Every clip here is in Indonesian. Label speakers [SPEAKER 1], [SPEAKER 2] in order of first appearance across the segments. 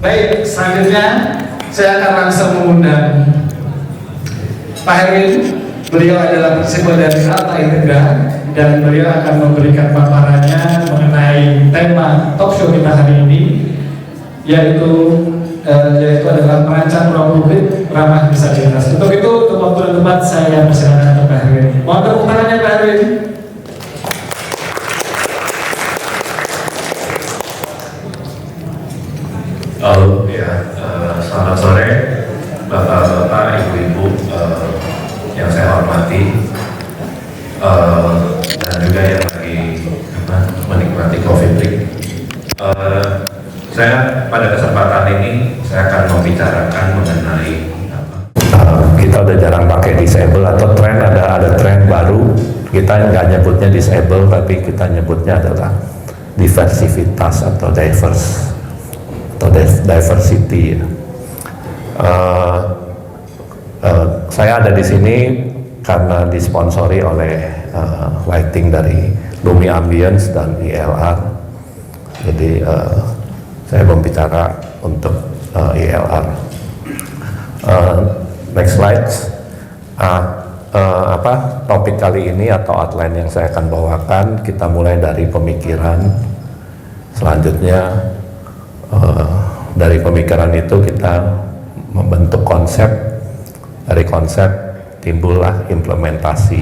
[SPEAKER 1] Baik, selanjutnya saya akan langsung mengundang Pak Herwin. Beliau adalah prinsipal dari Alta Integra dan beliau akan memberikan paparannya mengenai tema talk show kita hari ini, yaitu adalah merancang ruang publik ramah disabilitas. Untuk itu, untuk waktu dan tempat saya persilakan ke Pak Herwin. Mohon tepuk tangannya Pak Herwin.
[SPEAKER 2] Halo ya, selamat sore Bapak-bapak, Ibu-ibu yang saya hormati, dan juga yang lagi menikmati coffee break. Saya pada kesempatan ini saya akan membicarakan mengenai kita udah jarang pakai disable atau tren, ada tren baru. Kita nggak nyebutnya disable tapi kita nyebutnya adalah diversivitas atau diverse atau diversity. Saya ada di sini karena disponsori oleh lighting dari Lumi Ambience dan ILR. Jadi saya membicara untuk ILR. Next slide. Topik kali ini atau outline yang saya akan bawakan, kita mulai dari pemikiran. Selanjutnya dari pemikiran itu kita membentuk konsep, dari konsep timbullah implementasi.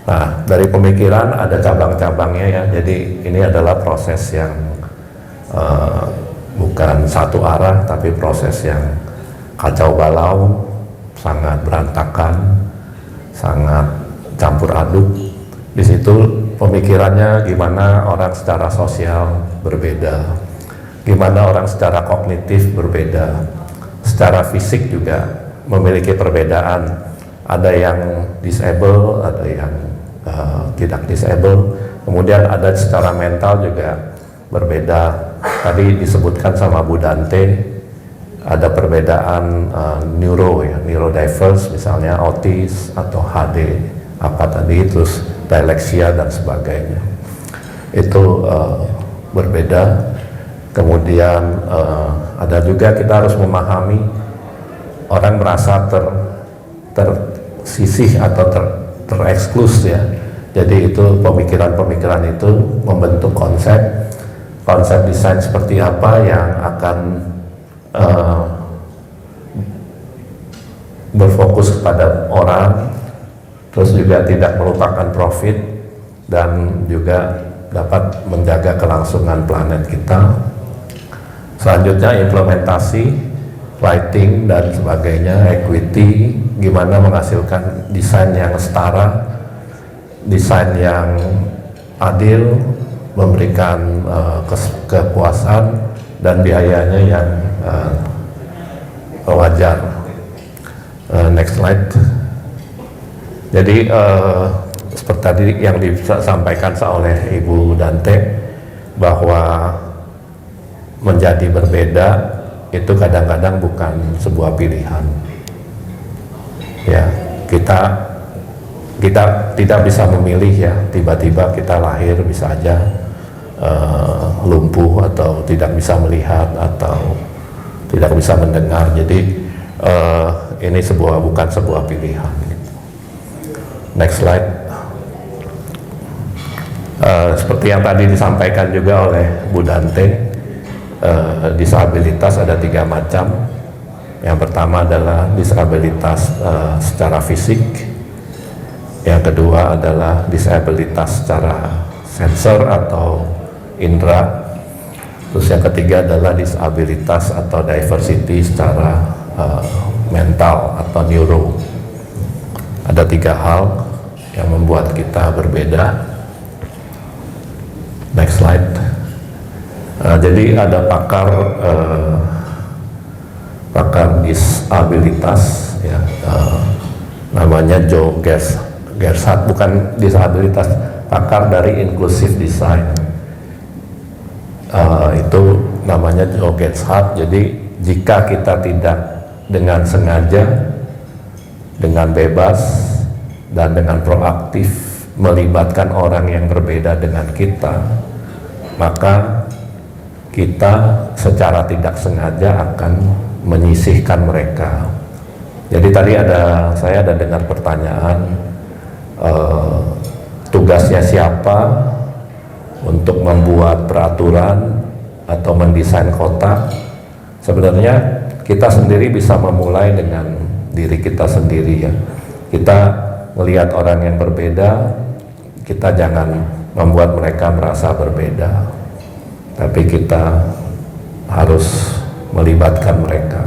[SPEAKER 2] Nah, dari pemikiran ada cabang-cabangnya ya, jadi ini adalah proses yang bukan satu arah tapi proses yang kacau balau, sangat berantakan, sangat campur aduk. Di situ pemikirannya gimana orang secara sosial berbeda, gimana orang secara kognitif berbeda, secara fisik juga memiliki perbedaan. Ada yang disable, ada yang tidak disable. Kemudian ada secara mental juga berbeda. Tadi disebutkan sama Bu Dante, ada perbedaan neurodiverse, misalnya autis atau HD, terus dyslexia dan sebagainya. Itu berbeda. Kemudian ada juga kita harus memahami orang merasa tersisih atau tereksklus ya. Jadi itu pemikiran-pemikiran itu membentuk konsep desain seperti apa yang akan berfokus kepada orang, terus juga tidak melupakan profit dan juga dapat menjaga kelangsungan planet kita. Selanjutnya implementasi, lighting dan sebagainya, equity, gimana menghasilkan desain yang setara, desain yang adil, memberikan kepuasan dan biayanya yang wajar. Next slide. Jadi seperti tadi yang disampaikan oleh Ibu Dante, bahwa menjadi berbeda itu kadang-kadang bukan sebuah pilihan. Ya, kita tidak bisa memilih ya, tiba-tiba kita lahir bisa aja lumpuh atau tidak bisa melihat atau tidak bisa mendengar. Jadi ini bukan sebuah pilihan. Next slide. Seperti yang tadi disampaikan juga oleh Bu Dante, disabilitas ada 3 macam. Yang pertama adalah disabilitas secara fisik, yang kedua adalah disabilitas secara sensor atau indera, terus yang ketiga adalah disabilitas atau diversity secara mental atau neuro. Ada 3 hal yang membuat kita berbeda. Next slide. Jadi ada pakar disabilitas ya, namanya Joe Gersat, bukan disabilitas, pakar dari inclusive design. Itu namanya Joe Gersat. Jadi jika kita tidak dengan sengaja, dengan bebas dan dengan proaktif melibatkan orang yang berbeda dengan kita, maka kita secara tidak sengaja akan menyisihkan mereka. Jadi tadi saya ada dengar pertanyaan, tugasnya siapa untuk membuat peraturan atau mendesain kota. Sebenarnya kita sendiri bisa memulai dengan diri kita sendiri ya. Kita melihat orang yang berbeda, kita jangan membuat mereka merasa berbeda, tapi kita harus melibatkan mereka.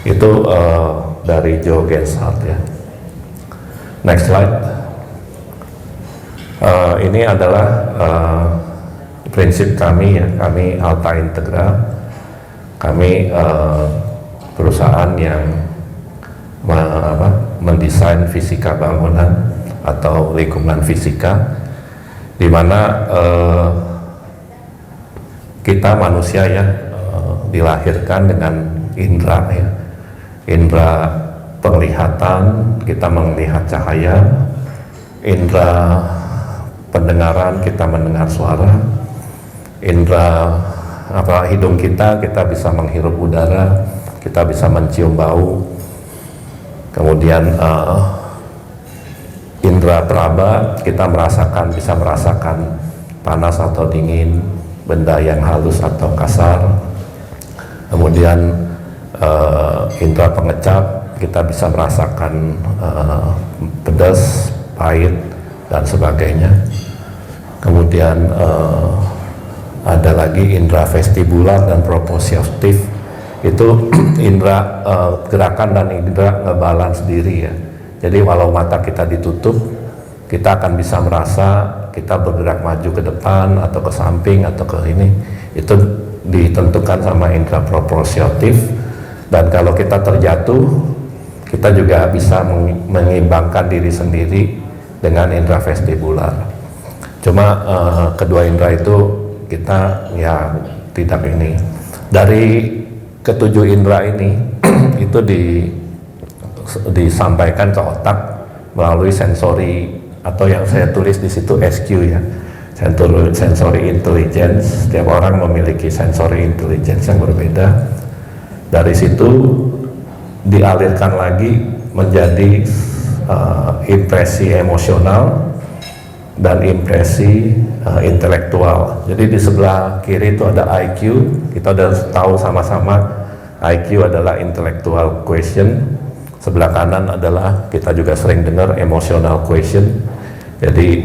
[SPEAKER 2] Itu dari Joe Genshardt ya. Next slide. Ini adalah prinsip kami ya, kami Alta Integra. Kami perusahaan yang mendesain fisika bangunan atau lingkungan fisika, di mana kita manusia ya dilahirkan dengan indera ya, indera penglihatan, kita melihat cahaya, indera pendengaran, kita mendengar suara, indera hidung kita bisa menghirup udara, kita bisa mencium bau, kemudian indera peraba, kita bisa merasakan panas atau dingin, benda yang halus atau kasar. Kemudian indera pengecap, kita bisa merasakan pedas, pahit, dan sebagainya. Kemudian ada lagi indera vestibular dan proprioceptif, itu indera gerakan dan indera ngebalans diri ya. Jadi walau mata kita ditutup, kita akan bisa merasa kita bergerak maju ke depan atau ke samping atau ke ini. Itu ditentukan sama indera proprioceptif. Dan kalau kita terjatuh, kita juga bisa mengimbangkan diri sendiri dengan indera vestibular. Cuma kedua indera itu kita ya tidak ini. Dari ketujuh indera ini itu disampaikan ke otak melalui sensori, atau yang saya tulis di situ SQ ya, sensory intelligence. Setiap orang memiliki sensory intelligence yang berbeda. Dari situ dialirkan lagi menjadi impresi emosional dan impresi intelektual. Jadi di sebelah kiri itu ada IQ, kita udah tahu sama-sama IQ adalah intellectual quotient. Sebelah kanan adalah, kita juga sering dengar, emotional quotient. Jadi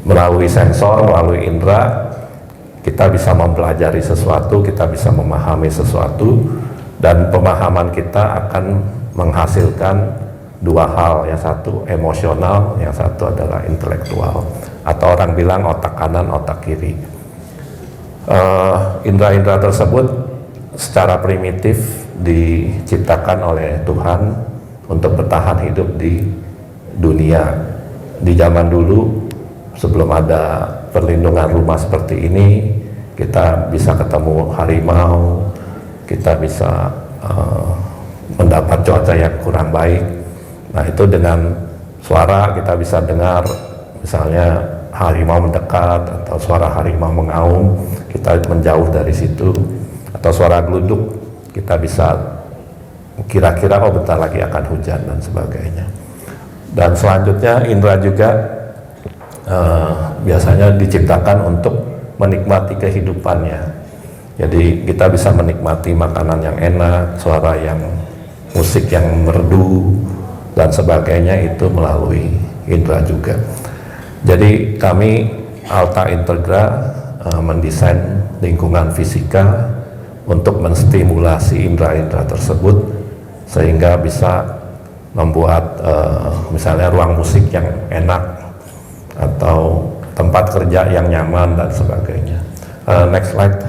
[SPEAKER 2] melalui sensor, melalui indera, kita bisa mempelajari sesuatu, kita bisa memahami sesuatu, dan pemahaman kita akan menghasilkan dua hal, yang satu emosional, yang satu adalah intelektual, atau orang bilang otak kanan, otak kiri. Indera-indera tersebut secara primitif diciptakan oleh Tuhan untuk bertahan hidup di dunia. Di zaman dulu, sebelum ada perlindungan rumah seperti ini, kita bisa ketemu harimau, kita bisa mendapat cuaca yang kurang baik. Nah, itu dengan suara kita bisa dengar, misalnya harimau mendekat atau suara harimau mengaum, kita menjauh dari situ. Atau suara geluduk, kita bisa kira-kira oh bentar lagi akan hujan dan sebagainya. Dan selanjutnya indera juga biasanya diciptakan untuk menikmati kehidupannya. Jadi kita bisa menikmati makanan yang enak, suara yang musik yang merdu dan sebagainya, itu melalui indera juga. Jadi kami Alta Integra mendesain lingkungan fisika untuk menstimulasi indera-indera tersebut sehingga bisa membuat misalnya ruang musik yang enak atau tempat kerja yang nyaman dan sebagainya. Next slide.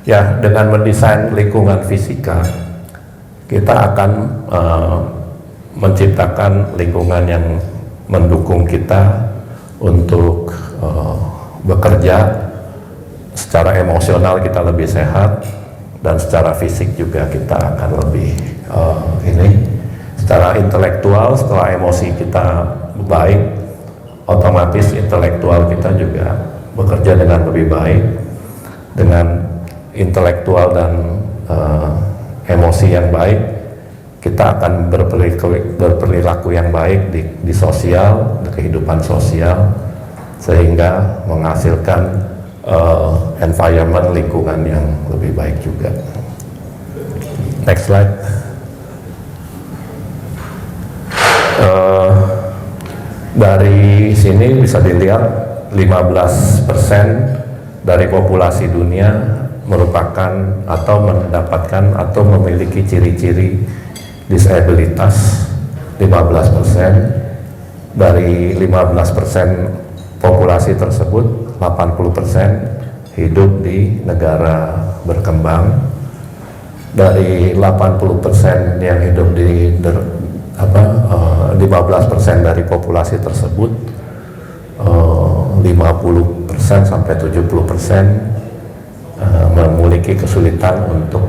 [SPEAKER 2] Ya, dengan mendesain lingkungan fisika, kita akan menciptakan lingkungan yang mendukung kita untuk bekerja. Secara emosional kita lebih sehat, dan secara fisik juga kita akan lebih secara intelektual, setelah emosi kita baik, otomatis intelektual kita juga bekerja dengan lebih baik. dengan intelektual dan emosi yang baik, kita akan berperilaku yang baik di sosial, di kehidupan sosial, sehingga menghasilkan environment, lingkungan yang lebih baik juga. Next slide. Dari sini bisa dilihat 15% dari populasi dunia merupakan atau mendapatkan atau memiliki ciri-ciri disabilitas. 15%. Dari 15% populasi tersebut, 80% hidup di negara berkembang. Dari 80% yang hidup di 15% dari populasi tersebut, 50% sampai 70% memiliki kesulitan untuk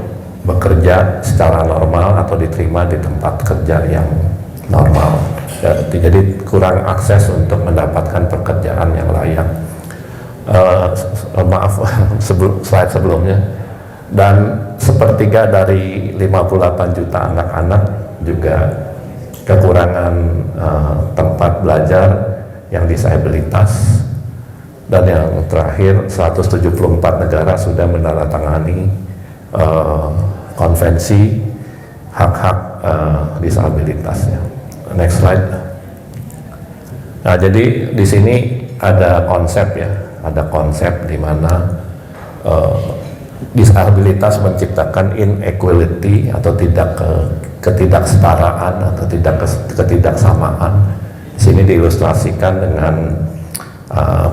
[SPEAKER 2] bekerja secara normal atau diterima di tempat kerja yang normal. Jadi kurang akses untuk mendapatkan pekerjaan yang layak. Maaf, slide sebelumnya. Dan sepertiga dari 58 juta anak-anak juga kekurangan tempat belajar yang disabilitas. Dan yang terakhir, 174 negara sudah menandatangani konvensi hak-hak disabilitasnya. Next slide. Nah, jadi di sini ada konsep ya, ada konsep di mana disabilitas menciptakan inequality atau ketidaksetaraan atau ketidaksamaan. Di sini diilustrasikan dengan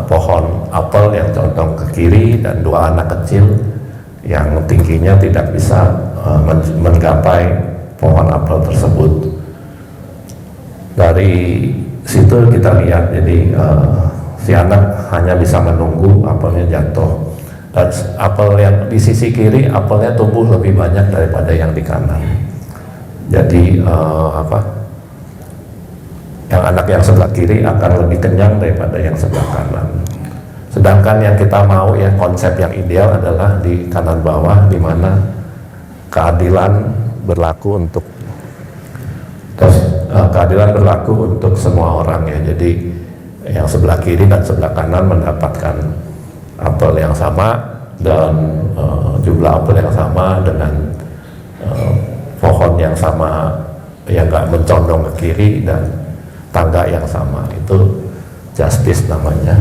[SPEAKER 2] pohon apel yang condong ke kiri dan dua anak kecil yang tingginya tidak bisa menggapai pohon apel tersebut. Dari situ kita lihat, jadi si anak hanya bisa menunggu apelnya jatuh. Dan apel yang di sisi kiri, apelnya tumbuh lebih banyak daripada yang di kanan. Jadi yang anak yang sebelah kiri akan lebih kenyang daripada yang sebelah kanan. Sedangkan yang kita mau ya, konsep yang ideal adalah di kanan bawah, di mana keadilan berlaku untuk semua orang ya. Jadi yang sebelah kiri dan sebelah kanan mendapatkan apel yang sama dan jumlah apel yang sama dengan pohon yang sama yang nggak mencondong ke kiri dan tangga yang sama. Itu justice namanya.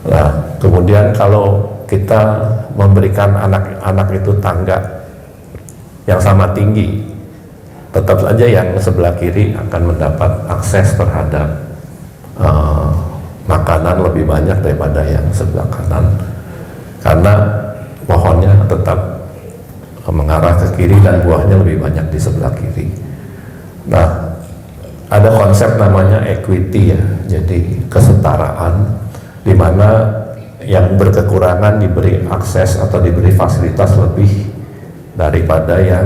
[SPEAKER 2] Nah, kemudian kalau kita memberikan anak-anak itu tangga yang sama tinggi, tetap saja yang sebelah kiri akan mendapat akses terhadap makanan lebih banyak daripada yang sebelah kanan, karena pohonnya tetap mengarah ke kiri dan buahnya lebih banyak di sebelah kiri. Nah, ada konsep namanya equity ya, jadi kesetaraan, di mana yang berkekurangan diberi akses atau diberi fasilitas lebih daripada yang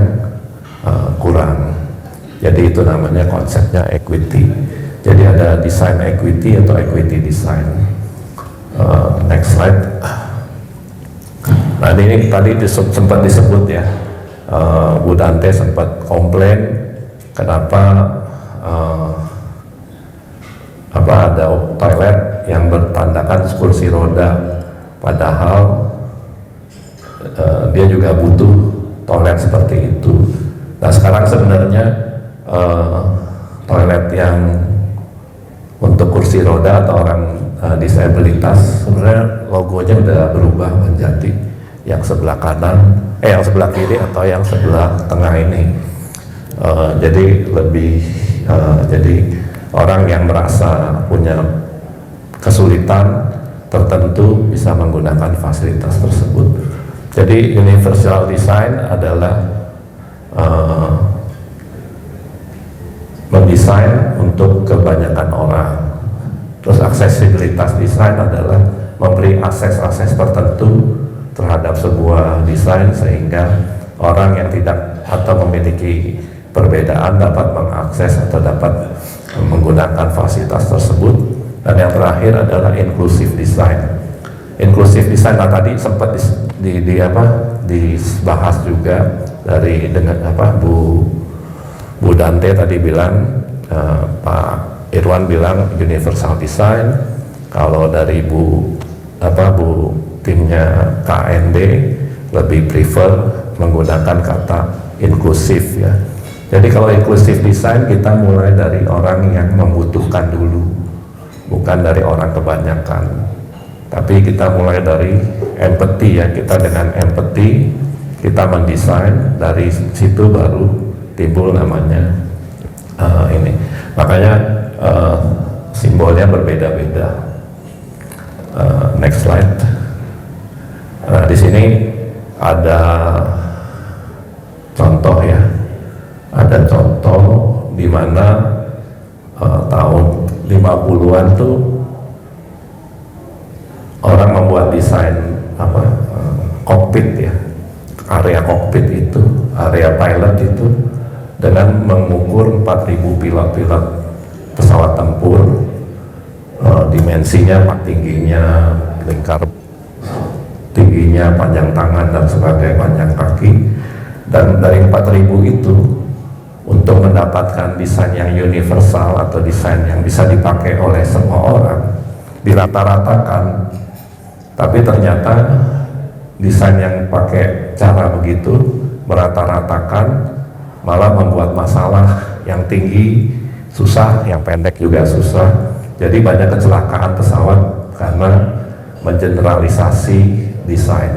[SPEAKER 2] kurang. Jadi itu namanya konsepnya equity. Jadi ada design equity atau equity design. Next slide. Nah, ini tadi sempat disebut ya, Bu Dante sempat komplain kenapa ada toilet yang bertandakan kursi roda, padahal dia juga butuh toilet seperti itu. Nah, sekarang sebenarnya toilet yang untuk kursi roda atau orang disabilitas sebenarnya logonya udah berubah menjadi yang sebelah kanan, yang sebelah kiri atau yang sebelah tengah ini. Jadi lebih jadi orang yang merasa punya kesulitan tertentu bisa menggunakan fasilitas tersebut. Jadi universal design adalah mendesain untuk kebanyakan orang. Terus aksesibilitas desain adalah memberi akses-akses tertentu terhadap sebuah desain sehingga orang yang tidak atau memiliki perbedaan dapat mengakses atau dapat menggunakan fasilitas tersebut. Dan yang terakhir adalah inclusive design. Inclusive design, nah tadi sempat dibahas juga dari dengan Bu Dante tadi bilang, Pak Irwan bilang universal design. Kalau dari Bu timnya KND lebih prefer menggunakan kata inklusif ya. Jadi kalau inklusif design kita mulai dari orang yang membutuhkan dulu, bukan dari orang kebanyakan. Tapi kita mulai dari empathy ya, kita dengan empathy kita mendesain, dari situ baru timbul namanya ini. Makanya simbolnya berbeda-beda. Next slide. Nah, di sini ada contoh ya, ada contoh di mana tahun 50-an tuh orang membuat desain kokpit ya, area kokpit itu, area pilot itu dengan mengukur 4.000 pilot-pilot pesawat tempur, dimensinya, tingginya, lingkar tingginya, panjang tangan dan sebagainya, panjang kaki. Dan dari 4.000 itu, untuk mendapatkan desain yang universal atau desain yang bisa dipakai oleh semua orang, dirata-ratakan. Tapi ternyata desain yang pakai cara begitu merata-ratakan malah membuat masalah. Yang tinggi susah, yang pendek juga susah. Jadi banyak kecelakaan pesawat karena mengeneralisasi desain.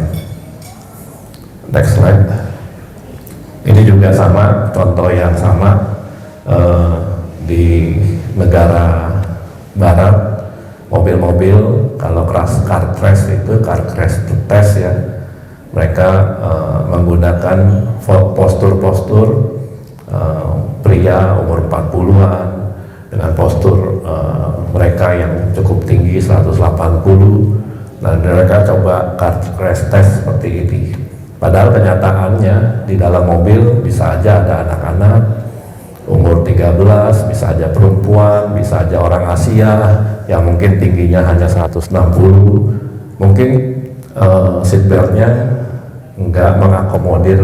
[SPEAKER 2] Next slide. Ini juga sama, contoh yang sama di negara barat, mobil-mobil kalau car crash itu, car crash test ya, mereka menggunakan postur-postur pria umur 40-an dengan postur mereka yang cukup tinggi 180. Nah, mereka coba car crash test seperti ini. Padahal kenyataannya di dalam mobil bisa aja ada anak-anak umur 13, bisa aja perempuan, bisa aja orang Asia yang mungkin tingginya hanya 160. Mungkin seatbeltnya nggak mengakomodir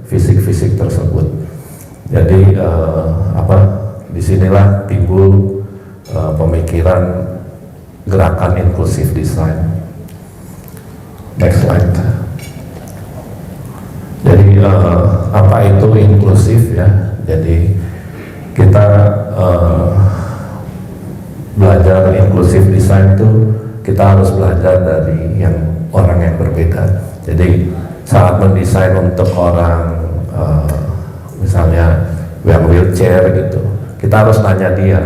[SPEAKER 2] fisik-fisik tersebut. Jadi disinilah timbul pemikiran gerakan inklusif design. Next slide. Jadi apa itu inklusif ya? Jadi kita belajar inklusif design itu kita harus belajar dari orang yang berbeda. Jadi saat mendesain untuk orang misalnya yang wheelchair gitu, kita harus tanya dia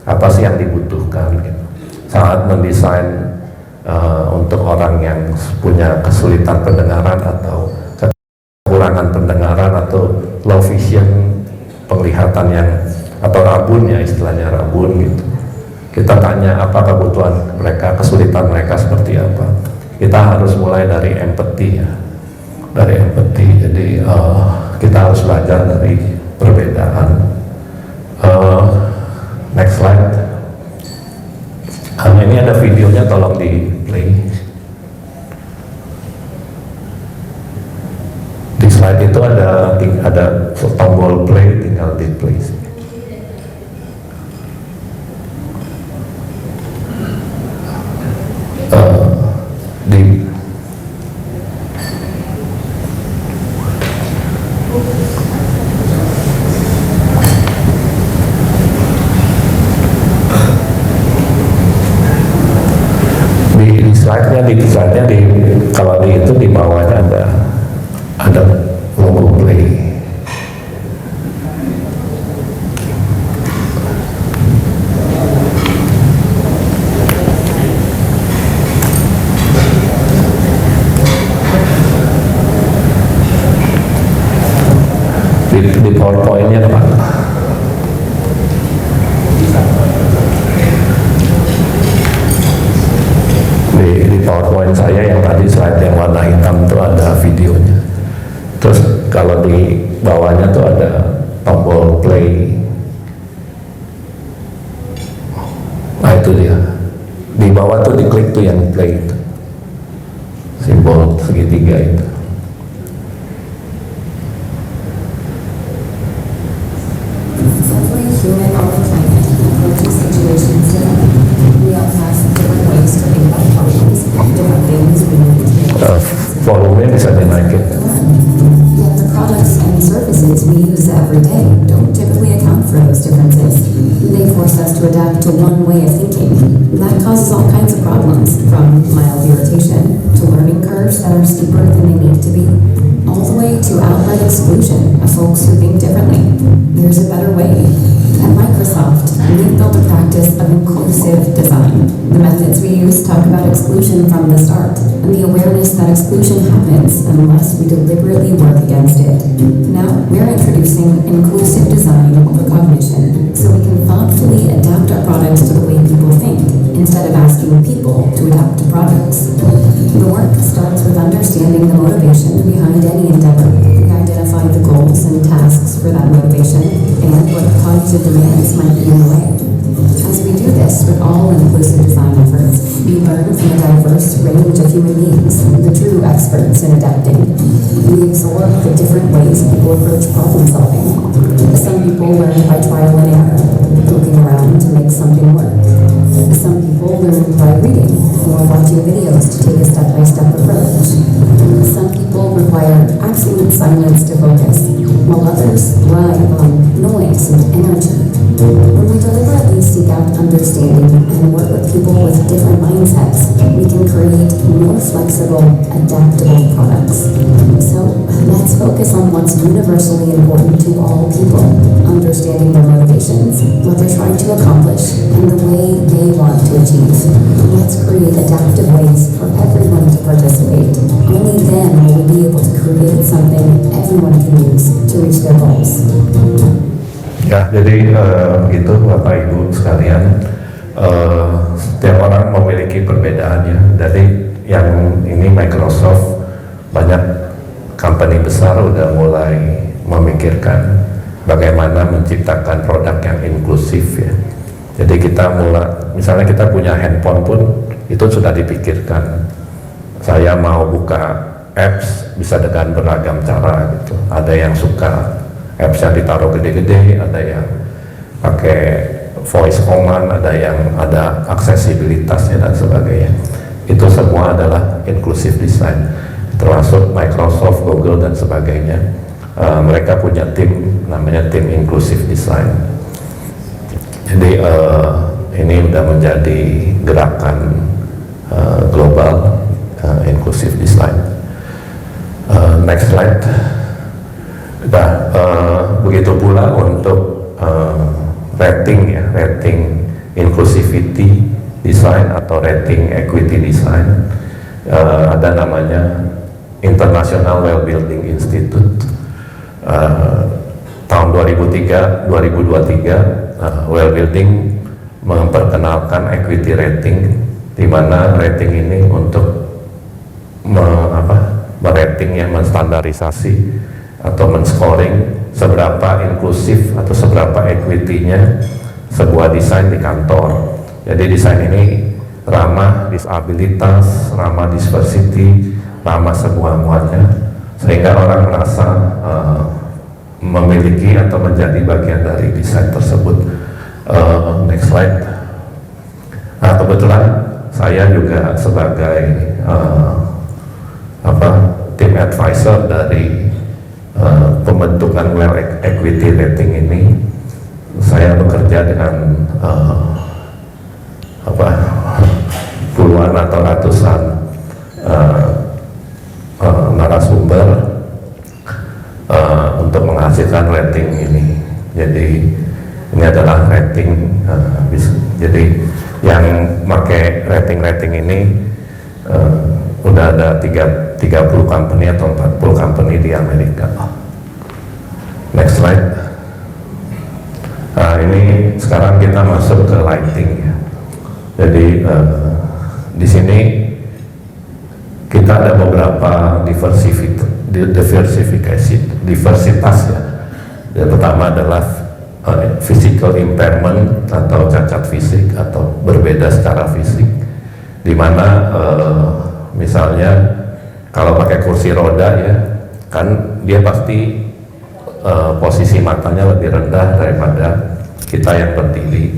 [SPEAKER 2] apa sih yang dibutuhkan gitu. Saat mendesain untuk orang yang punya kesulitan pendengaran atau kekurangan pendengaran atau low vision, penglihatan yang atau rabun ya, istilahnya rabun gitu, kita tanya apa kebutuhan mereka, kesulitan mereka seperti apa. Kita harus mulai dari empathy ya, dari empathy. Jadi kita harus belajar dari perbedaan. Next slide. Ini ada videonya, tolong di play. Di slide itu ada tombol play, tinggal di play. Slide-nya kalau itu di bawahnya ada logo play. Di PowerPoint-nya Pak. Di PowerPoint saya yang tadi slide yang warna hitam itu ada videonya. Terus kalau di bawahnya tuh ada tombol play. Nah itu dia. Di bawah tuh diklik tuh yang play itu. simbol segitiga itu.
[SPEAKER 3] Every human on the planet approaches situations differently. We all have different ways to think about problems, different things we need to make
[SPEAKER 2] Volume bisa dinaikin.
[SPEAKER 3] Yet the products and services we use every day don't typically account for those differences. They force us to adapt to one way of thinking. That causes all kinds of problems, from mild irritation to learning curves that are steeper than they need to be, all the way to outright exclusion of folks who think differently. There's a better way. At Microsoft, we've built a practice of inclusive design. The methods we use talk about exclusion from the start, and the awareness that exclusion happens unless we deliberately work against it. Now, we're introducing inclusive design over cognition, so we can thoughtfully adapt our products to the way people think, instead of asking people to adapt to products. The work starts with understanding the motivation behind any endeavor. We identify the goals and tasks for that motivation, and what cognitive demands might be in the way. As we do this with all inclusive design efforts, we learn from a diverse range of human beings, the true experts in adapting. We absorb the different ways people approach problem solving. Some people learn by trial and error, looking around to make something work. Some people learn by reading or watching videos to take a step-by-step approach. Some people require absolute silence to focus, while others thrive on noise and energy. When we deliberately seek out understanding and work with people with different mindsets, we can create more flexible, adaptable products. So let's focus on what's universally important to all people, understanding their motivations, what they're trying to accomplish, and the way they want to achieve. Let's create adaptive ways for everyone to participate. Only then will we be able to create something everyone can use to reach their goals.
[SPEAKER 2] Ya, jadi begitu Bapak Ibu sekalian, setiap orang memiliki perbedaannya. Jadi yang ini Microsoft, banyak company besar udah mulai memikirkan bagaimana menciptakan produk yang inklusif ya. Jadi kita mulai, misalnya kita punya handphone pun itu sudah dipikirkan. Saya mau buka apps bisa dengan beragam cara gitu. Ada yang suka apps yang ditaruh gede-gede, ada yang pakai voice command, ada yang ada aksesibilitasnya dan sebagainya. Itu semua adalah inclusive design, termasuk Microsoft, Google dan sebagainya. Mereka punya tim namanya tim inclusive design. Jadi ini udah menjadi gerakan global inclusive design. Next slide. Nah, begitu pula untuk rating ya, rating inclusivity design atau rating equity design, ada namanya International Well-Building Institute. Tahun 2023 Well-Building memperkenalkan equity rating, di mana rating ini untuk merating ya, menstandarisasi atau men-scoring seberapa inklusif atau seberapa equity-nya sebuah desain di kantor. Jadi desain ini ramah disabilitas, ramah diversity, ramah semuanya, sehingga orang merasa memiliki atau menjadi bagian dari desain tersebut. Next slide. Nah, kebetulan saya juga sebagai tim advisor dari pembentukan Well Equity Rating ini. Saya bekerja dengan puluhan atau ratusan narasumber untuk menghasilkan rating ini. Jadi ini adalah rating, jadi yang pakai rating ini udah ada 30 company atau 40 company di Amerika. Next slide. Nah, ini sekarang kita masuk ke lighting ya. Jadi di sini kita ada beberapa diversitas ya. Yang pertama adalah physical impairment atau cacat fisik atau berbeda secara fisik, di mana misalnya Kalau pakai kursi roda ya, kan dia pasti posisi matanya lebih rendah daripada kita yang berdiri.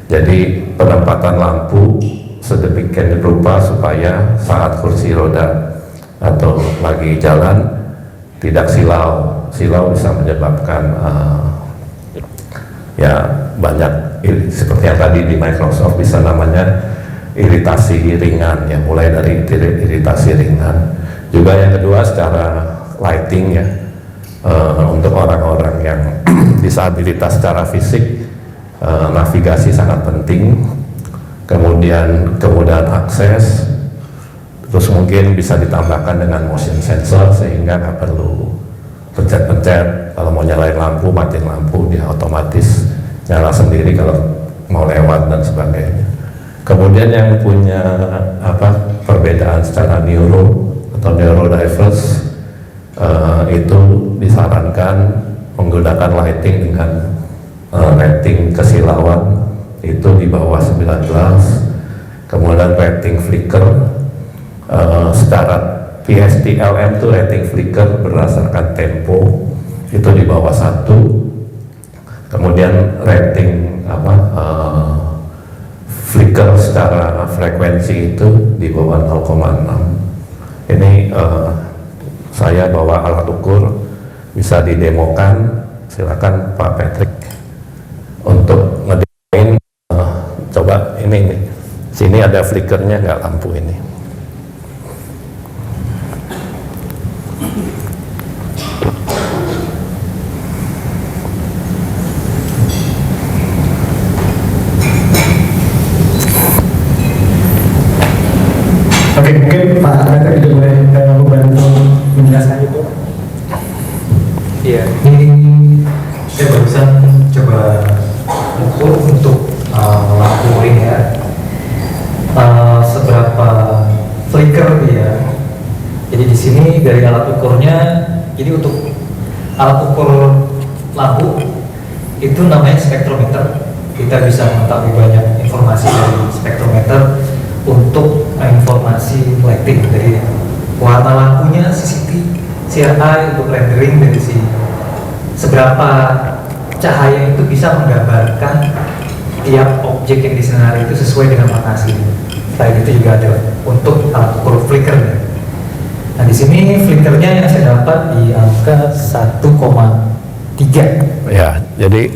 [SPEAKER 2] Jadi penempatan lampu sedemikian rupa supaya saat kursi roda atau lagi jalan tidak silau bisa menyebabkan ya banyak seperti yang tadi di Microsoft bisa namanya iritasi ringan ya, mulai dari iritasi ringan. Juga yang kedua secara lighting ya, untuk orang-orang yang disabilitas secara fisik, navigasi sangat penting, kemudian kemudahan akses, terus mungkin bisa ditambahkan dengan motion sensor sehingga nggak perlu pencet-pencet, kalau mau nyalain lampu, matiin lampu, dia otomatis nyala sendiri kalau mau lewat dan sebagainya. Kemudian yang punya perbedaan secara neuro atau neurodiverse, itu disarankan menggunakan lighting dengan rating kesilauan itu di bawah 19, kemudian rating flicker secara PSTLM itu rating flicker berdasarkan tempo itu di bawah 1, kemudian rating flicker secara frekuensi itu di bawah 0,6. Ini saya bawa alat ukur, bisa didemokan, silakan Pak Patrick untuk ngedemoin. Coba ini sini ada flickernya nggak lampu ini.
[SPEAKER 1] Oke, mungkin Pak Patrick juga boleh membantu menjelaskan itu.
[SPEAKER 4] Iya, ini saya barusan coba ukur untuk lampu ring ya, seberapa flicker dia. Jadi di sini dari alat ukurnya, jadi untuk alat ukur lampu itu namanya spektrometer. Kita bisa mengetahui banyak informasi dari spektrometer untuk informasi lighting, dari warna lampunya, CRI untuk rendering dari sini, seberapa cahaya itu bisa menggambarkan tiap objek yang disinari itu sesuai dengan warna asli. Selain itu juga ada untuk alat ukur flickernya. Nah di sini flickernya yang saya dapat di angka 1,3.
[SPEAKER 2] Ya, jadi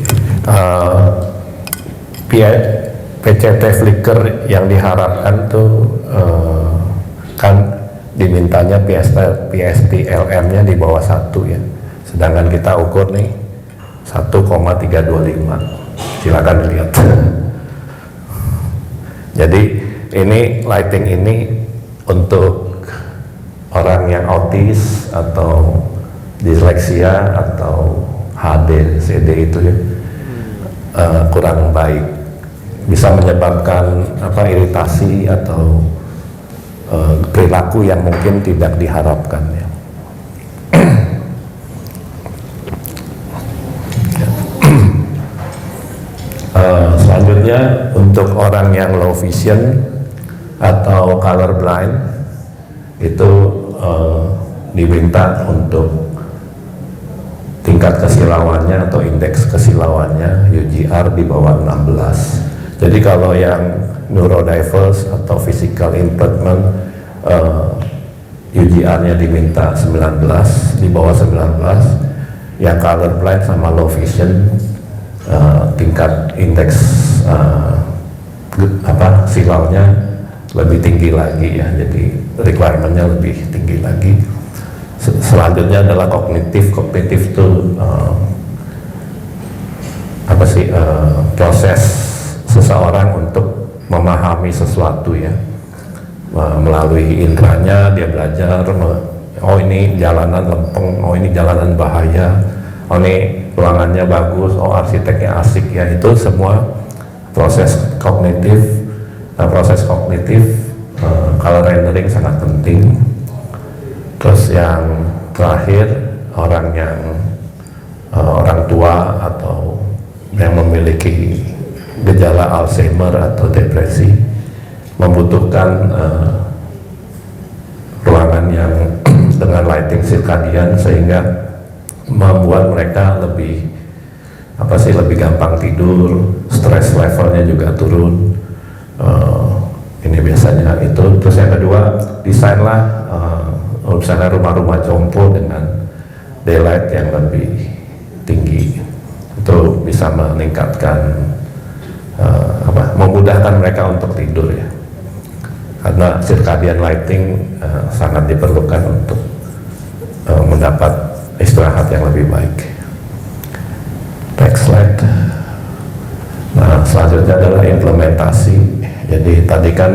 [SPEAKER 2] PCT flicker yang diharapkan tuh kan dimintanya PSTLM-nya di bawah 1 ya, sedangkan kita ukur nih 1,325. Silakan lihat. Jadi ini lighting ini untuk orang yang autis atau disleksia atau HD, CD itu ya, kurang baik, bisa menyebabkan iritasi atau perilaku yang mungkin tidak diharapkan ya. Selanjutnya untuk orang yang low vision atau color blind itu diminta untuk tingkat kesilauannya atau indeks kesilauannya UGR di bawah 16. Jadi kalau yang neurodiverse atau physical impairment UGR-nya diminta 19, di bawah 19. Yang colorblind sama low vision tingkat indeks silaunya lebih tinggi lagi ya, jadi requirement-nya lebih tinggi lagi. Selanjutnya adalah kognitif itu proses seseorang untuk memahami sesuatu ya, melalui indranya dia belajar, oh ini jalanan lempeng, oh ini jalanan bahaya, oh ini ruangannya bagus, oh arsiteknya asik ya, itu semua proses kognitif. Nah, proses kognitif color rendering sangat penting. Terus yang terakhir orang tua atau yang memiliki gejala Alzheimer atau depresi membutuhkan ruangan yang dengan lighting circadian sehingga membuat mereka lebih lebih gampang tidur, stress levelnya juga turun. Ini biasanya itu. Terus yang kedua, desainlah misalnya rumah-rumah jompo dengan daylight yang lebih tinggi, itu bisa meningkatkan memudahkan mereka untuk tidur ya, karena circadian lighting sangat diperlukan untuk mendapat istirahat yang lebih baik. Next slide. Nah, selanjutnya adalah implementasi. Jadi tadi kan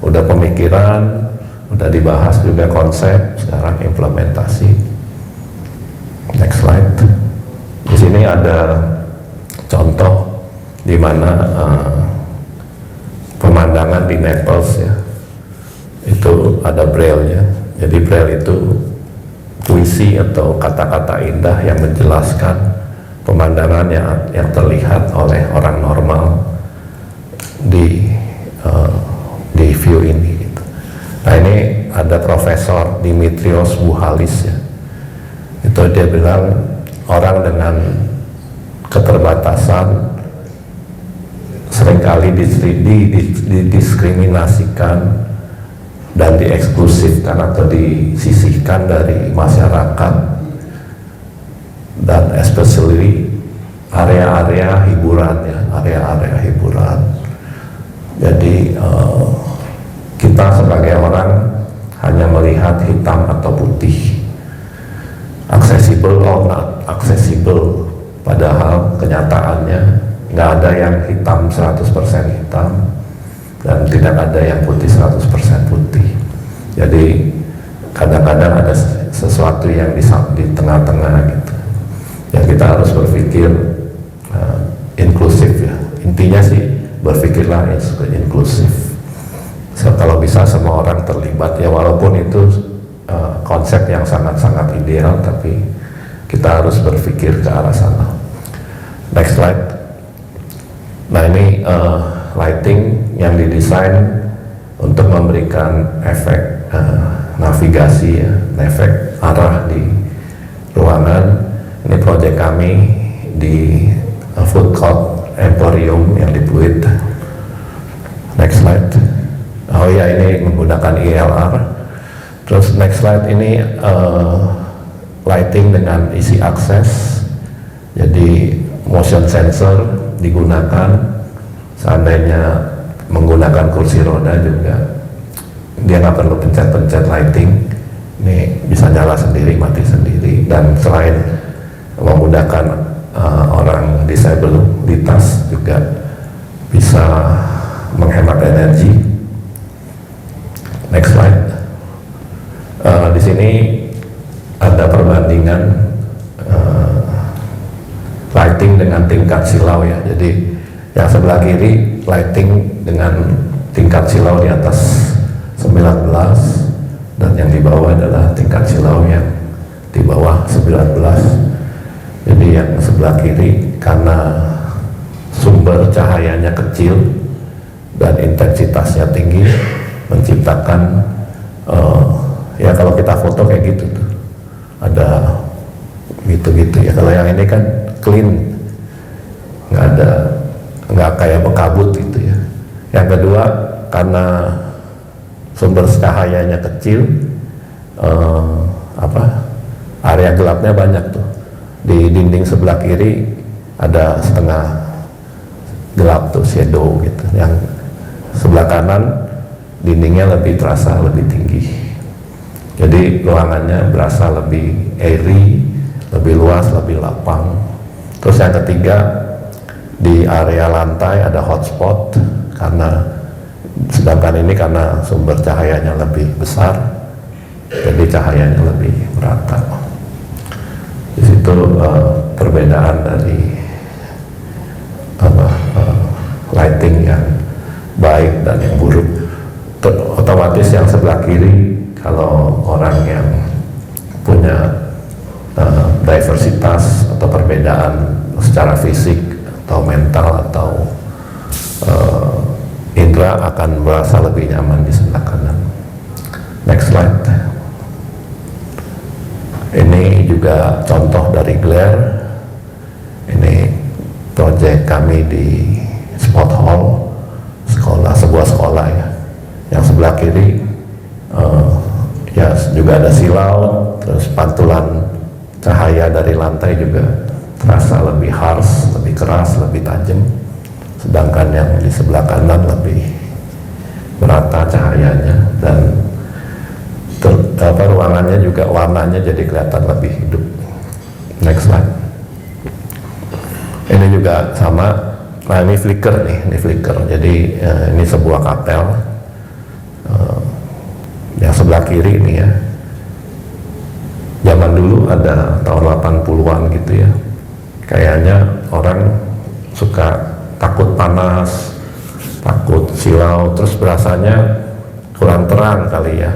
[SPEAKER 2] udah pemikiran, udah dibahas juga konsep, sekarang implementasi. Next slide. Di sini ada contoh di mana pemandangan di Naples ya, itu ada braille-nya. Jadi braille itu puisi atau kata-kata indah yang menjelaskan pemandangan yang terlihat oleh orang normal di view ini gitu. Nah, ini ada Profesor Dimitrios Buhalis ya, itu dia bilang orang dengan keterbatasan seringkali didiskriminasikan dan dieksklusifkan atau disisihkan dari masyarakat, dan especially area-area hiburan ya, area-area hiburan. Jadi kita sebagai orang hanya melihat hitam atau putih, accessible or not accessible, padahal kenyataannya nggak ada yang hitam 100% hitam dan tidak ada yang putih 100% putih. Jadi kadang-kadang ada sesuatu yang di tengah-tengah gitu, yang kita harus berpikir inklusif ya. Intinya sih berpikirlah inklusif. So, kalau bisa semua orang terlibat ya, walaupun itu konsep yang sangat-sangat ideal, tapi kita harus berpikir ke arah sana. Next slide. Nah, ini lighting yang didesain untuk memberikan efek navigasi ya, efek arah di ruangan. Ini proyek kami di food court Emporium yang di Pluit. Next slide. Oh ya, ini menggunakan ILR. Terus next slide, ini lighting dengan easy access. Jadi motion sensor digunakan, seandainya menggunakan kursi roda juga dia nggak perlu pencet-pencet lighting, ini bisa nyala sendiri, mati sendiri. Dan selain memudahkan orang disabilitas juga bisa menghemat energi. Next slide. Di sini ada perbandingan lighting dengan tingkat silau ya. Jadi yang sebelah kiri lighting dengan tingkat silau di atas 19, dan yang di bawah adalah tingkat silau yang di bawah 19. Jadi yang sebelah kiri karena sumber cahayanya kecil dan intensitasnya tinggi, menciptakan ya kalau kita foto kayak gitu tuh ada gitu-gitu ya. Kalau yang ini kan clean, nggak kayak bekabut gitu ya. Yang kedua, karena sumber cahayanya kecil, area gelapnya banyak tuh. Di dinding sebelah kiri ada setengah gelap tuh, shadow gitu. Yang sebelah kanan dindingnya lebih terasa lebih tinggi. Jadi ruangannya berasa lebih airy, lebih luas, lebih lapang. Terus yang ketiga, di area lantai ada hotspot, karena sedangkan ini karena sumber cahayanya lebih besar, jadi cahayanya lebih merata. Di situ perbedaan dari lighting yang baik dan yang buruk. Otomatis yang sebelah kiri, kalau orang yang punya diversitas atau perbedaan secara fisik atau mental atau indera, akan merasa lebih nyaman di sebelah kanan. Next slide. Ini juga contoh dari glare. Ini proyek kami di Sport Hall, sebuah sekolah ya. Yang sebelah kiri ya juga ada silau, terus pantulan cahaya dari lantai juga terasa lebih harsh, lebih keras, lebih tajam. Sedangkan yang di sebelah kanan lebih merata cahayanya, dan ruangannya juga warnanya jadi kelihatan lebih hidup. Next slide. Ini juga sama. Nah, ini flicker nih, ini flicker. Jadi ini sebuah kapel. Yang sebelah kiri ini ya. Zaman dulu ada tahun 80-an gitu ya. Kayaknya orang suka takut panas, takut silau, terus berasanya kurang terang kali ya.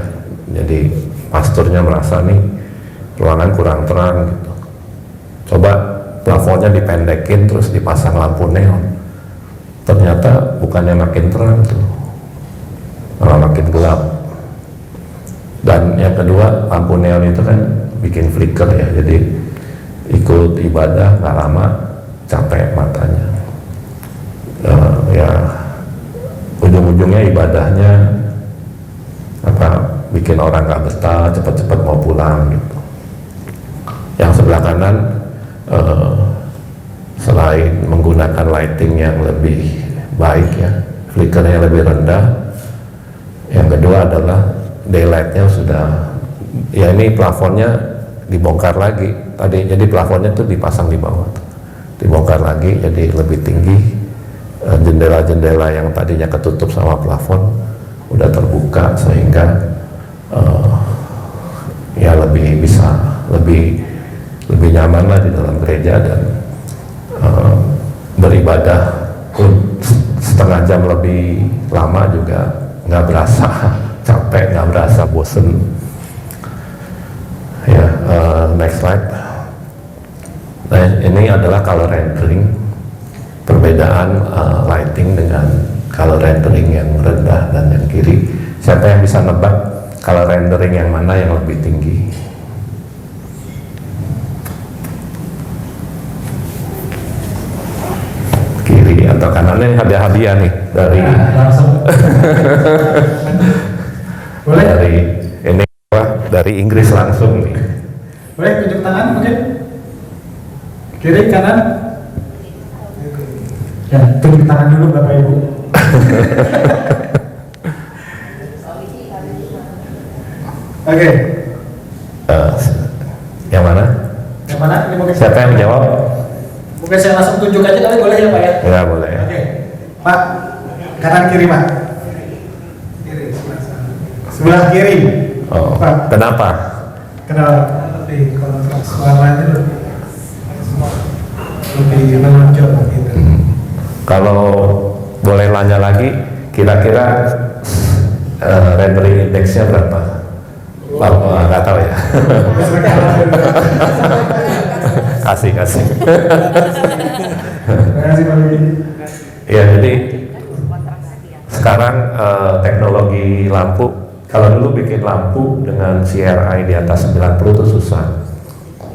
[SPEAKER 2] Jadi pasturnya merasa nih ruangan kurang terang gitu. Coba plafonnya dipendekin terus dipasang lampu neon. Ternyata bukannya makin terang tuh, malah makin gelap. Dan yang kedua, lampu neon itu kan bikin flicker ya. Jadi ikut ibadah nggak lama capek matanya. Ya ujung-ujungnya ibadahnya bikin orang nggak betah, cepat-cepat mau pulang gitu. Yang sebelah kanan selain menggunakan lighting yang lebih baik ya, flickernya lebih rendah. Yang kedua adalah daylightnya sudah, ya ini plafonnya dibongkar lagi tadi, jadi plafonnya tuh dipasang di bawah, dibongkar lagi jadi lebih tinggi. Jendela-jendela yang tadinya ketutup sama plafon udah terbuka sehingga ya lebih bisa lebih nyaman lah di dalam gereja, dan beribadah setengah jam lebih lama juga nggak berasa capek, nggak berasa bosen ya. Next slide. Nah, ini adalah color rendering, perbedaan lighting dengan color rendering yang rendah dan yang kiri. Siapa yang bisa nebak color rendering yang mana yang lebih tinggi? Kiri atau kanan? Ini hadiah nih dari
[SPEAKER 1] Boleh?
[SPEAKER 2] dari Inggris langsung nih.
[SPEAKER 1] Boleh tunjuk tangan mungkin? Kiri, kanan? Ya, tunjuk tangan dulu Bapak Ibu. Oke.
[SPEAKER 2] Yang mana?
[SPEAKER 1] Yang mana? Ini mungkin
[SPEAKER 2] Siapa yang menjawab?
[SPEAKER 1] Mungkin saya langsung tunjuk aja kali, boleh ya Pak ya?
[SPEAKER 2] Ya boleh ya.
[SPEAKER 1] Oke. Pak, kanan kiri Pak. Sebelah kiri.
[SPEAKER 2] Oh,
[SPEAKER 1] Pak.
[SPEAKER 2] kenapa?
[SPEAKER 1] Kenapa? Lebih kontras warnanya lebih menonjol gitu.
[SPEAKER 2] Kalau boleh nanya lagi, kira-kira rendering indeksnya berapa? Nggak tahu ya. kasih.
[SPEAKER 1] Terima kasih Pak Budi.
[SPEAKER 2] Ya, jadi sekarang teknologi lampu, kalau dulu bikin lampu dengan CRI di atas 90 itu susah.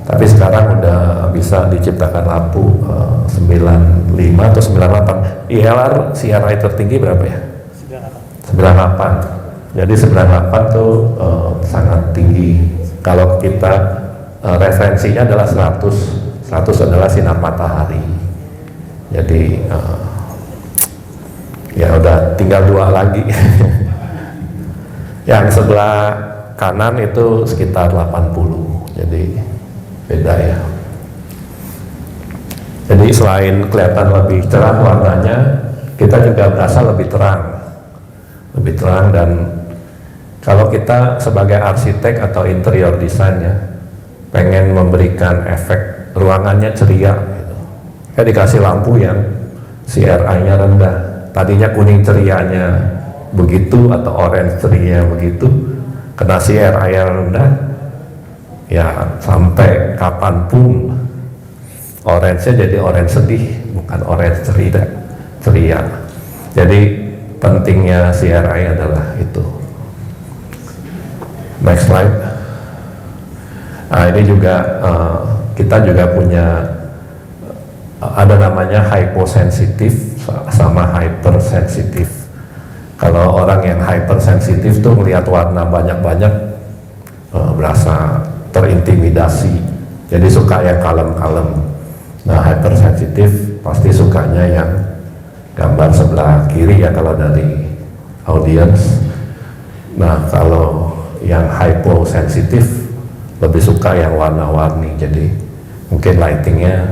[SPEAKER 2] Tapi sekarang udah bisa diciptakan lampu 95 atau 98. ILR CRI tertinggi berapa ya? 98. Jadi 98 tuh sangat tinggi. Kalau kita referensinya adalah 100 adalah sinar matahari. Jadi ya udah tinggal 2 lagi. Yang sebelah kanan itu sekitar 80. Jadi beda ya. Jadi selain kelihatan lebih cerah warnanya, kita juga berasa lebih terang. Lebih terang, dan kalau kita sebagai arsitek atau interior design ya, pengen memberikan efek ruangannya ceria gitu. Kita dikasih lampu yang CRI-nya rendah. Tadinya kuning cerianya begitu atau orange ceria begitu, kena CRI yang rendah, ya sampai kapanpun orange-nya jadi orange sedih, bukan orange ceria. Jadi pentingnya CRI adalah itu. Next slide. Nah, ini juga kita juga punya ada namanya hyposensitif sama hypersensitif. Kalau orang yang hypersensitif tuh melihat warna banyak-banyak berasa terintimidasi, jadi suka yang kalem-kalem. Nah, hypersensitif pasti sukanya yang gambar sebelah kiri ya kalau dari audience. Nah, kalau yang hyposensitif lebih suka yang warna-warni, jadi mungkin lightingnya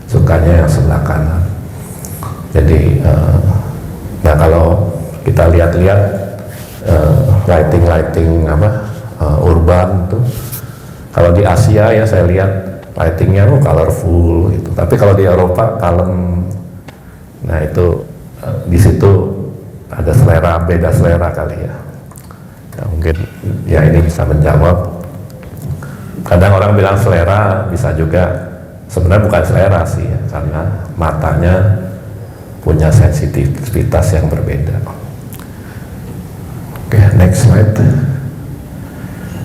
[SPEAKER 2] sukanya yang sebelah kanan. Jadi nah kalau kita lihat-lihat lighting urban tuh, kalau di Asia ya saya lihat lightingnya colorful gitu, tapi kalau di Eropa kalem. Nah itu di situ ada beda selera kali ya. Ya mungkin ya ini bisa menjawab. Kadang orang bilang selera, bisa juga sebenarnya bukan selera sih ya, karena matanya punya sensitivitas yang berbeda. Oke, next slide.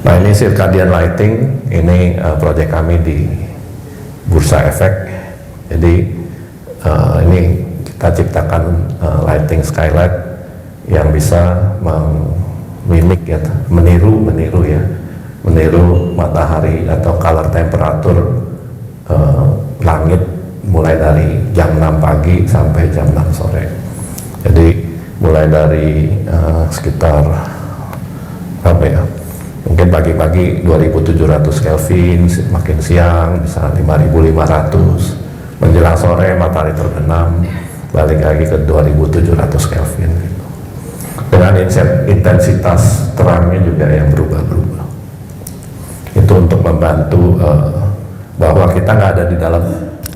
[SPEAKER 2] Nah ini circadian lighting, ini proyek kami di Bursa Efek. Jadi ini kita ciptakan lighting skylight yang bisa mimik ya, meniru matahari atau color temperatur langit mulai dari jam 6 pagi sampai jam 6 sore. Jadi mulai dari sekitar mungkin pagi-pagi 2700 Kelvin, makin siang bisa 5500, menjelang sore matahari terbenam balik lagi ke 2700 Kelvin gitu. Dengan intensitas terangnya juga yang berubah-berubah. Itu untuk membantu bahwa kita nggak ada di dalam,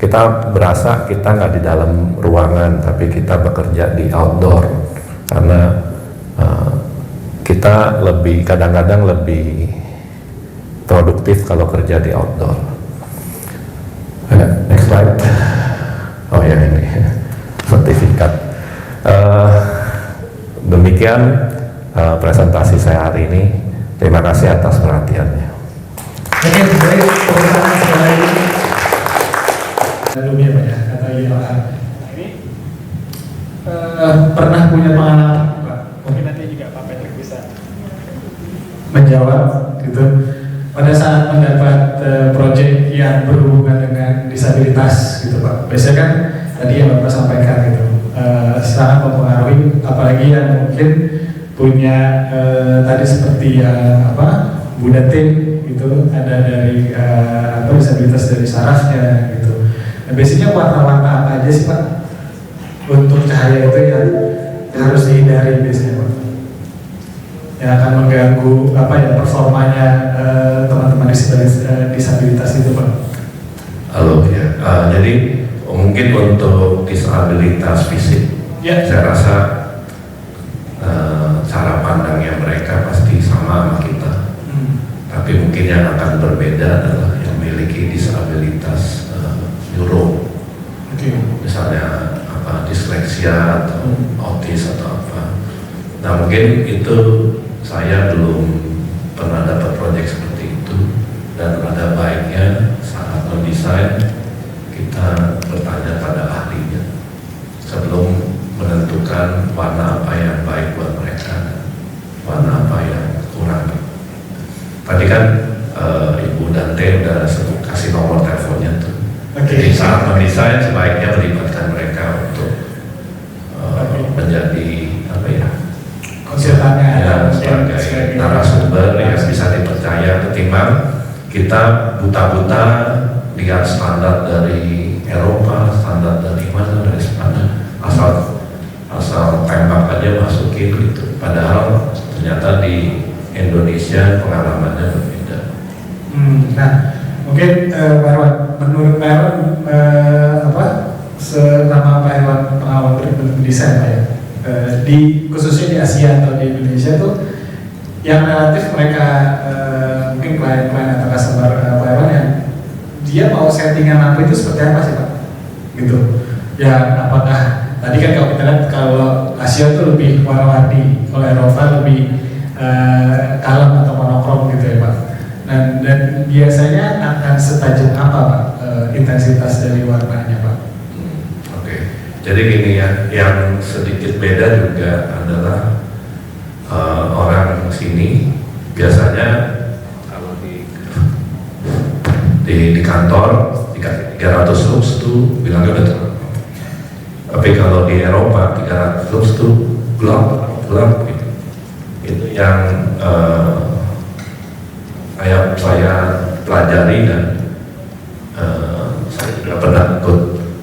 [SPEAKER 2] kita berasa kita nggak di dalam ruangan, tapi kita bekerja di outdoor, karena kita kadang-kadang lebih produktif kalau kerja di outdoor. Next slide. Oh ya ini sertifikat. Demikian presentasi saya hari ini. Terima kasih atas perhatiannya.
[SPEAKER 1] Oke, baik, tepuk tangan sekali lagi. Dunia Pak ya, kata Ilham. Ini pernah punya pengalaman Pak? Mungkin nanti juga Pak Patrick bisa menjawab gitu. Pada saat mendapat proyek yang berhubungan dengan disabilitas gitu Pak. Biasanya kan tadi yang Bapak sampaikan gitu, sangat mempengaruhi, apalagi yang mungkin punya tadi seperti Bu Datin gitu, ada dari disabilitas dari sarafnya gitu. Nah, biasanya warna-warna apa aja sih Pak untuk cahaya itu yang harus dihindari biasanya Pak, yang akan mengganggu performanya teman-teman disabilitas itu Pak?
[SPEAKER 2] Halo ya, jadi mungkin untuk disabilitas fisik
[SPEAKER 1] ya,
[SPEAKER 2] saya rasa cara pandangnya mereka pasti sama kita. Tapi mungkin yang akan berbeda adalah yang memiliki disabilitas neuro, misalnya disleksia atau autis atau apa. Nah mungkin itu saya belum pernah dapat proyek seperti itu, dan ada baiknya saat mendesain kita bertanya pada ahlinya sebelum menentukan warna apa yang baik buat mereka dan warna apa yang kurang. Tadi kan Ibu Dante udah kasih nomor teleponnya tuh. Jadi saat mendesain sebaiknya melibatkan mereka untuk menjadi
[SPEAKER 1] konsultannya
[SPEAKER 2] sebagai narasumber yang bisa dipercaya, ketimbang kita buta-buta lihat standar dari Eropa, standar dari mana, dari mana, asal tembak aja masukin gitu. Padahal ternyata di Indonesia pengalamannya berbeda.
[SPEAKER 1] Nah, mungkin Pak Herwan, menurut Pak Herwan selama Pak Herwan pengawal berdesain Pak ya, khususnya di Asia atau di Indonesia tuh yang relatif mereka mungkin klien-klien atau customer Pak Herwan yang dia mau settingan lampu itu seperti apa sih Pak? Gitu. Ya apakah tadi kan kalau kita lihat kalau Asia itu lebih warna-warni, kalau Eropa lebih kalem atau monokrom gitu ya Pak. Dan biasanya akan setajam apa Pak intensitas dari warnanya Pak?
[SPEAKER 2] Oke, jadi gini ya, yang sedikit beda juga adalah orang sini biasanya kalau di kantor 300 lux tuh bilangnya udah terang. Tapi kalau di Eropa 300 lux tuh gelap gitu. Itu yang saya pelajari dan saya juga pernah ikut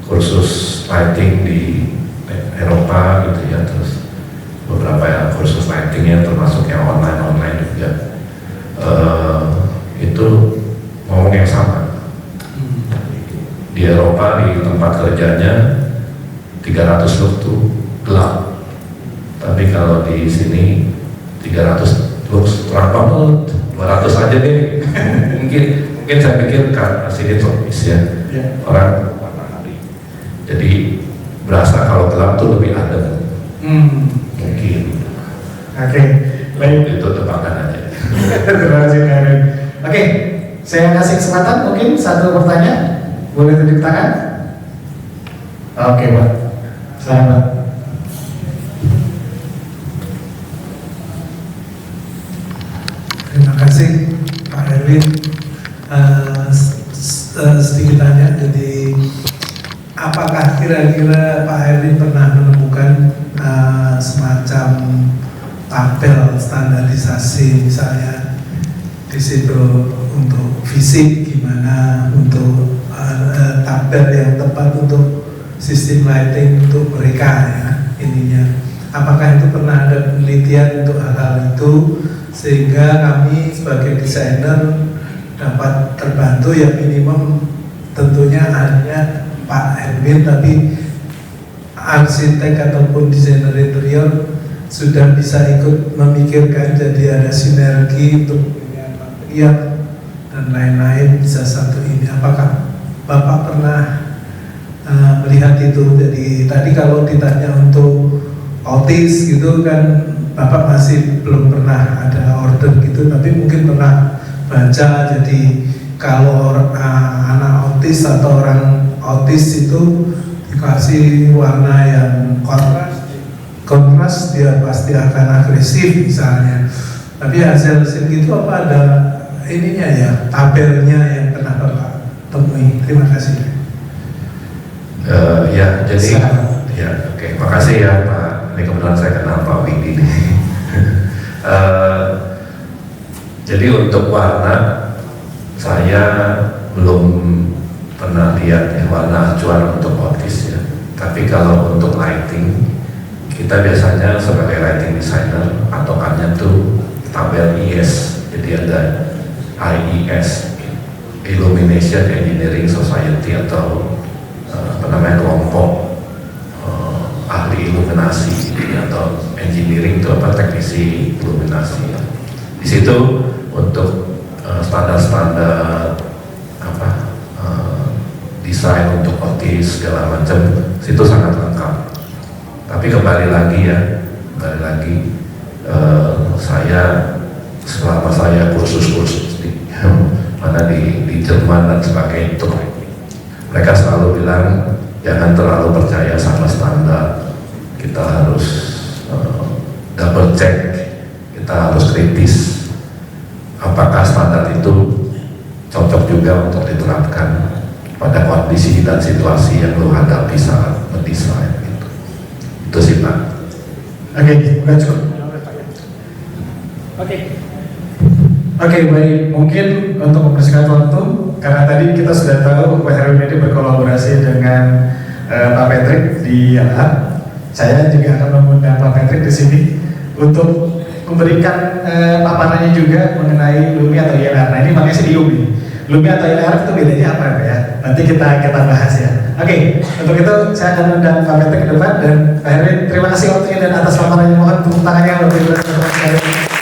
[SPEAKER 2] kursus lighting di Eropa gitu ya, terus beberapa ya kursus lightingnya termasuk yang online juga itu ngomong yang sama. Di Eropa di tempat kerjanya 300 lux tuh gelap, tapi kalau di sini 300 lux terang banget, 200 aja deh. mungkin saya pikir karena sini tropis ya, orang matahari, jadi berasa kalau gelap tuh lebih adem. Mungkin.
[SPEAKER 1] Oke, baik.
[SPEAKER 2] Itu tebakan aja.
[SPEAKER 1] Terima kasih Pak Herwin. Oke, saya kasih kesempatan mungkin satu pertanyaan, boleh tunjuk tangan? Oke Pak, selamat.
[SPEAKER 5] Terima kasih Pak Herwin. Sedikit tanya, jadi apakah kira-kira Pak Herwin pernah menemukan semacam tabel standarisasi, misalnya di situ untuk fisik gimana, untuk tabel yang tepat untuk sistem lighting untuk mereka ya ininya. Apakah itu pernah ada penelitian untuk hal-hal itu sehingga kami sebagai desainer dapat terbantu ya, minimum tentunya hanya Pak Herwin, tapi arsitek ataupun desainer interior sudah bisa ikut memikirkan, jadi ada sinergi untuk pemilihan material dan lain-lain bisa satu ini. Apakah Bapak pernah melihat itu? Jadi tadi kalau ditanya untuk autis gitu kan Bapak masih belum pernah ada order gitu, tapi mungkin pernah baca. Jadi kalau anak autis atau orang autis itu dikasih warna yang kontras dia pasti akan agresif misalnya. Tapi hasil gitu apa ada ininya ya, tabelnya yang pernah Bapak temui? Terima kasih.
[SPEAKER 2] Ya, jadi ya, oke, makasih ya Pak. Ini kebetulan saya kenal Pak Widi. Jadi untuk warna saya belum pernah lihat ya warna acuan untuk autis ya. Tapi kalau untuk lighting, kita biasanya sebagai lighting designer patokannya tuh tabel IES. Jadi ada IES, Illumination Engineering Society, atau apa namanya, kelompok ahli iluminasi atau engineering itu apa, teknisi iluminasi. Di situ untuk standar-standar apa desain untuk autis segala macam, situ sangat lengkap. Tapi kembali lagi saya selama saya kursus-kursus di mana di Jerman dan sebagainya itu, mereka selalu bilang jangan terlalu percaya sama standar, kita harus double check, kita harus kritis apakah standar itu cocok juga untuk diterapkan pada kondisi dan situasi yang lo hadapi saat mendesain gitu. Itu sih Pak.
[SPEAKER 1] Oke, udah cukup. Oke, baik. Mungkin untuk mempersingkat waktu, karena tadi kita sudah tahu Pak Herwin ini berkolaborasi dengan Pak Patrick di LR. Saya juga akan mengundang Pak Patrick di sini untuk memberikan paparannya juga mengenai LUMI atau ILR. Nah ini makanya sih di LUMI. LUMI atau ILR itu bedanya apa ya? Nanti kita bahas ya. Oke, untuk itu saya akan mengundang Pak Patrick ke depan, dan Pak Herwin terima kasih waktunya dan atas paparannya, mohon tepuk tangannya lebih berat.